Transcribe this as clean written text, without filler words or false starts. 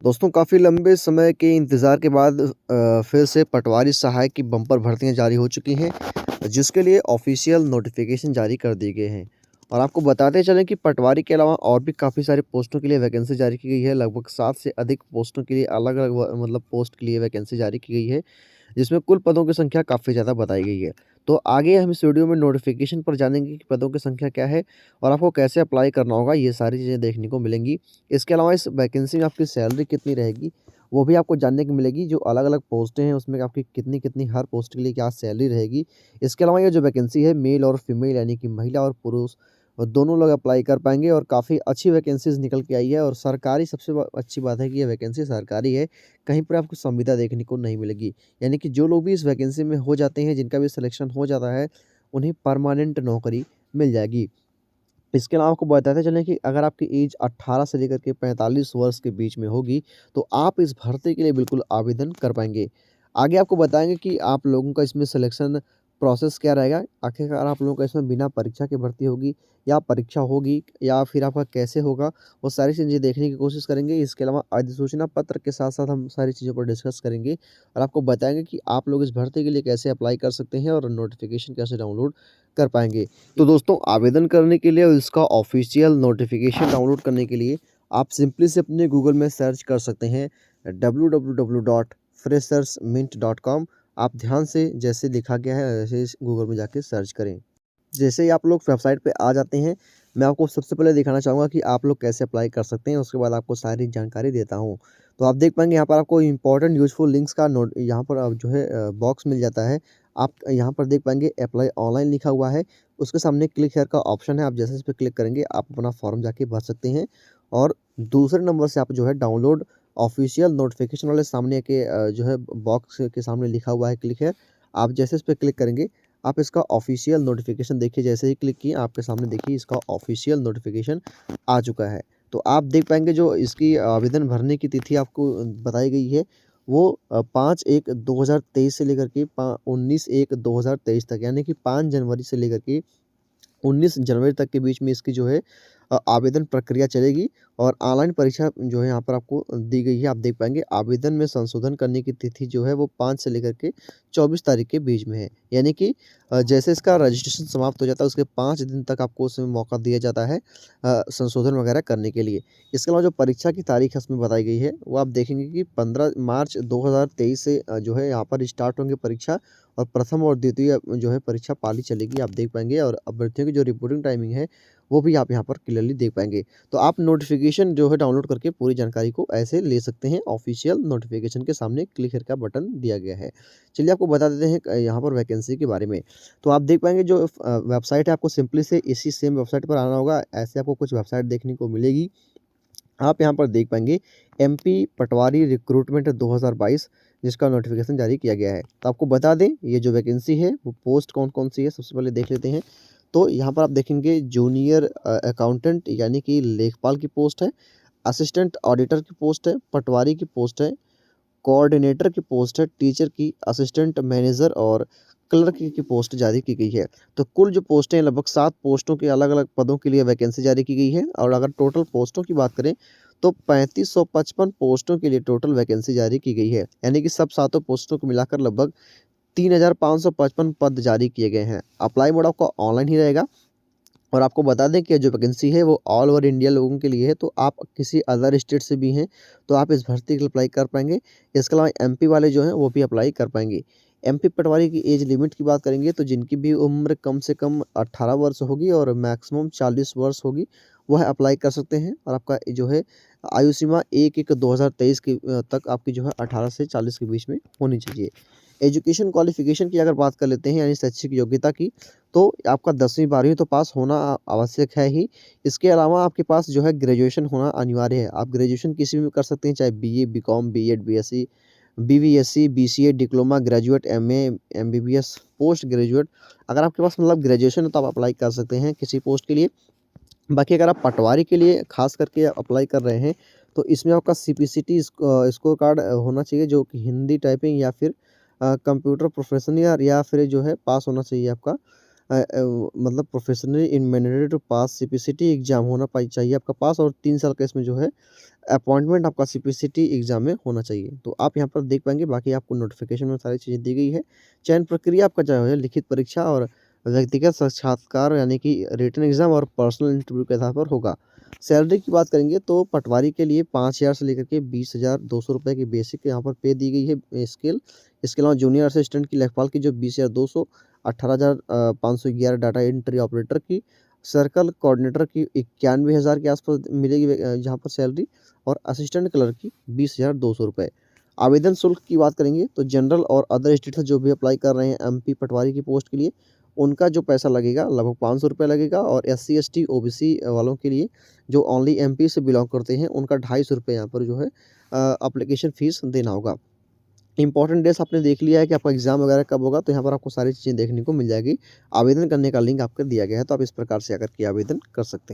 दोस्तों काफ़ी लंबे समय के इंतज़ार के बाद फिर से पटवारी सहायक की बम्पर भर्तियाँ जारी हो चुकी हैं, जिसके लिए ऑफ़िशियल नोटिफ़िकेशन जारी कर दिए गए हैं। और आपको बताते चलें कि पटवारी के अलावा और भी काफ़ी सारे पोस्टों के लिए वैकेंसी जारी की गई है। लगभग 7 से अधिक पोस्टों के लिए अलग-अलग मतलब पोस्ट के लिए वैकेंसी जारी की गई है, जिसमें कुल पदों की संख्या काफ़ी ज़्यादा बताई गई है। तो आगे हम इस वीडियो में नोटिफ़िकेशन पर जानेंगे कि पदों की संख्या क्या है और आपको कैसे अप्लाई करना होगा, ये सारी चीज़ें देखने को मिलेंगी। इसके अलावा इस वैकेंसी में आपकी सैलरी कितनी रहेगी, वो भी आपको जानने को मिलेगी। जो अलग-अलग पोस्टें हैं, उसमें आपकी कितनी-कितनी हर पोस्ट के लिए क्या सैलरी रहेगी। इसके अलावा ये जो वैकेंसी है मेल और फीमेल यानी कि महिला और पुरुष दोनों लोग अप्लाई कर पाएँगे और काफ़ी अच्छी वैकेंसीज़ निकल के आई है और सरकारी सबसे अच्छी बात है कि ये वैकेंसी सरकारी है। कहीं पर आपको संविदा देखने को नहीं मिलेगी। यानी कि जो लोग भी इस वैकेंसी में हो जाते हैं, जिनका भी सिलेक्शन हो जाता है, उन्हें परमानेंट नौकरी मिल जाएगी। इसके अलावा आपको बताते चलें कि अगर आपकी एज 18 से लेकर के 45 वर्ष के बीच में होगी, तो आप इस भर्ती के लिए बिल्कुल आवेदन कर पाएँगे। आगे आपको बताएँगे कि आप लोगों का इसमें सिलेक्शन प्रोसेस क्या रहेगा। आखिरकार आप लोगों का इसमें बिना परीक्षा के भर्ती होगी या परीक्षा होगी या फिर आपका कैसे होगा, वो सारी चीज़ें देखने की कोशिश करेंगे। इसके अलावा अधिसूचना पत्र के साथ-साथ हम सारी चीज़ों पर डिस्कस करेंगे और आपको बताएँगे कि आप लोग इस भर्ती के लिए कैसे अप्लाई कर सकते हैं और नोटिफ़िकेशन कैसे डाउनलोड कर पाएँगे। तो दोस्तों आवेदन करने के लिए और इसका ऑफ़िशियल नोटिफ़िकेशन डाउनलोड करने के लिए आप सिंपली से अपने गूगल में सर्च कर सकते हैं www.freshersmint.com। आप ध्यान से जैसे लिखा गया है वैसे इस गूगल में जाके सर्च करें। जैसे ही आप लोग वेबसाइट पे आ जाते हैं, मैं आपको सबसे पहले दिखाना चाहूँगा कि आप लोग कैसे अप्लाई कर सकते हैं, उसके बाद आपको सारी जानकारी देता हूँ। तो आप देख पाएँगे यहाँ पर आपको इम्पोर्टेंट यूज़फुल लिंक्स का नोट यहाँ पर आप जो है बॉक्स मिल जाता है। आप यहाँ पर देख पाएँगे अप्लाई ऑनलाइन लिखा हुआ है, उसके सामने क्लिक हियर का ऑप्शन है, आप जैसे इस पे क्लिक करेंगे, आप अपना फॉर्म जाके भर सकते हैं। और दूसरे नंबर से आप जो है डाउनलोड ऑफ़िशियल नोटिफ़िकेशन वाले सामने के जो है बॉक्स के सामने लिखा हुआ है क्लिक हियर, आप जैसे इस पे क्लिक करेंगे आप इसका ऑफ़िशियल नोटिफ़िकेशन देखिए। जैसे ही क्लिक किए आपके सामने देखिए इसका ऑफ़िशियल नोटिफ़िकेशन आ चुका है। तो आप देख पाएँगे जो इसकी आवेदन भरने की तिथि आपको बताई गई है वो 5/1/2023 से लेकर के पा 19/1/2023 तक, यानी कि 5 जनवरी से लेकर के 19 जनवरी तक के बीच में इसकी जो है आवेदन प्रक्रिया चलेगी। और ऑनलाइन परीक्षा जो है यहाँ पर आपको दी गई है। आप देख पाएँगे आवेदन में संशोधन करने की तिथि जो है वो 5 से लेकर के 24 तारीख के बीच में है। यानी कि जैसे इसका रजिस्ट्रेशन समाप्त हो जाता है उसके 5 दिन तक आपको उसमें मौका दिया जाता है संशोधन वगैरह करने के लिए। इसके अलावा जो परीक्षा की तारीख है उसमें बताई गई है वो आप देखेंगे कि 15 मार्च 2023 से जो है यहाँ पर स्टार्ट होंगे परीक्षा और प्रथम और द्वितीय जो है परीक्षा पाली चलेगी, आप देख पाएँगे। और अभ्यर्थियों की जो रिपोर्टिंग टाइमिंग है, वो भी आप यहाँ पर क्लियरली देख पाएँगे। तो आप नोटिफ़िकेशन जो है डाउनलोड करके पूरी जानकारी को ऐसे ले सकते हैं। ऑफ़िशियल नोटिफ़िकेशन के सामने क्लिक हियर का बटन दिया गया है। चलिए आपको बता देते हैं यहाँ पर वैकेंसी के बारे में। तो आप देख पाएँगे जो वेबसाइट है आपको सिंपली से इसी सेम वेबसाइट पर आना होगा। ऐसे आपको कुछ वेबसाइट देखने को मिलेगी। आप यहाँ पर देख पाएँगे एमपी पटवारी रिक्रूटमेंट 2022 जिसका नोटिफ़िकेशन जारी किया गया है। तो आपको बता दें ये जो वैकेंसी है वो पोस्ट कौन-कौन सी है सबसे पहले देख लेते हैं। तो यहाँ पर आप देखेंगे जूनियर अकाउंटेंट यानी कि लेखपाल की पोस्ट है, असिस्टेंट ऑडिटर की पोस्ट है, पटवारी की पोस्ट है, कोऑर्डिनेटर की पोस्ट है, टीचर की, असिस्टेंट मैनेजर और क्लर्क की पोस्ट जारी की गई है। तो कुल जो पोस्टें हैं लगभग 7 पोस्टों के अलग-अलग पदों के लिए वैकेंसी जारी की गई है। और अगर टोटल पोस्टों की बात करें तो 3555 पोस्टों के लिए टोटल वैकेंसी जारी की गई है। यानी कि सब सातों पोस्टों को मिलाकर लगभग 3555 पद जारी किए गए हैं। अप्लाई मोड आपका ऑनलाइन ही रहेगा। और आपको बता दें कि जो वैकेंसी है वो ऑल ओवर इंडिया लोगों के लिए है, तो आप किसी अदर स्टेट से भी हैं तो आप इस भर्ती के लिए अप्लाई कर पाएँगे। इसके अलावा एमपी वाले जो हैं वो भी अप्लाई कर पाएँगे। एमपी पटवारी की एज लिमिट की बात करेंगे तो जिनकी भी उम्र कम से कम 18 वर्ष होगी और मैक्सिमम 40 वर्ष होगी, वह अप्लाई कर सकते हैं। और आपका जो है आयु सीमा 1/1/2023 की तक आपकी जो है 18 से 40 के बीच में होनी चाहिए। एजुकेशन क्वालिफ़िकेशन की अगर बात कर लेते हैं यानी शैक्षिक योग्यता की, तो आपका 10वीं 12वीं तो पास होना आवश्यक है ही। इसके अलावा आपके पास जो है ग्रेजुएशन होना अनिवार्य है। आप ग्रेजुएशन किसी में भी कर सकते हैं, चाहे BA, BCom, BEd, BSc, BVSc, BCA, diploma, graduate, MA, MBBS, post graduate. अगर आपके पास मतलब ग्रेजुएशन है तो आप अप्लाई कर सकते हैं किसी पोस्ट के लिए। बाकी अगर आप पटवारी के लिए ख़ास करके अप्लाई कर रहे हैं, तो इसमें आपका सीपीसीटी स्कोर कार्ड होना चाहिए जो कि हिंदी टाइपिंग या फिर कंप्यूटर प्रोफ़ेशन या फिर जो है पास होना चाहिए आपका। मतलब professionally in mandatory to pass CPCT exam होना चाहिए आपका पास, और 3 साल का इसमें जो है अपॉइंटमेंट आपका सीपीसीटी एग्ज़ाम में होना चाहिए। तो आप यहाँ पर देख पाएँगे, बाकी आपको नोटिफ़िकेशन में सारी चीज़ें दी गई है। चयन प्रक्रिया आपका जो है लिखित परीक्षा और व्यक्तिगत साक्षात्कार यानी कि रिटन एग्ज़ाम और पर्सनल इंटरव्यू के आधार पर होगा। सैलरी की बात करेंगे तो पटवारी के लिए 5,000 से लेकर के 20,200 रुपए की बेसिक यहाँ पर पे दी गई है स्केल। इसके अलावा जूनियर असिस्टेंट की लेखपाल की जो 20,200, 18,511 डाटा एंट्री ऑपरेटर की, सर्कल कोऑर्डिनेटर की 91,000 के आसपास मिलेगी जहाँ पर सैलरी, और असिस्टेंट क्लर्क की 20,200 रुपए। आवेदन शुल्क की बात करेंगे तो जनरल और अदर स्टेट से जो भी अप्लाई कर रहे हैं एमपी पटवारी की पोस्ट के लिए, उनका जो पैसा लगेगा लगभग 500 रुपये लगेगा, और एससी, एसटी, ओबीसी वालों के लिए जो ओनली एमपी से बिलॉन्ग करते हैं उनका 250 रुपये यहाँ पर जो है एप्लीकेशन फ़ीस देना होगा। इम्पोर्टेंट डेट्स आपने देख लिया है कि आपका एग्ज़ाम वगैरह कब होगा, तो यहाँ पर आपको सारी चीज़ें देखने को मिल जाएगी। आवेदन करने का लिंक आपको दिया गया है, तो आप इस प्रकार से आकर के आवेदन कर सकते हैं।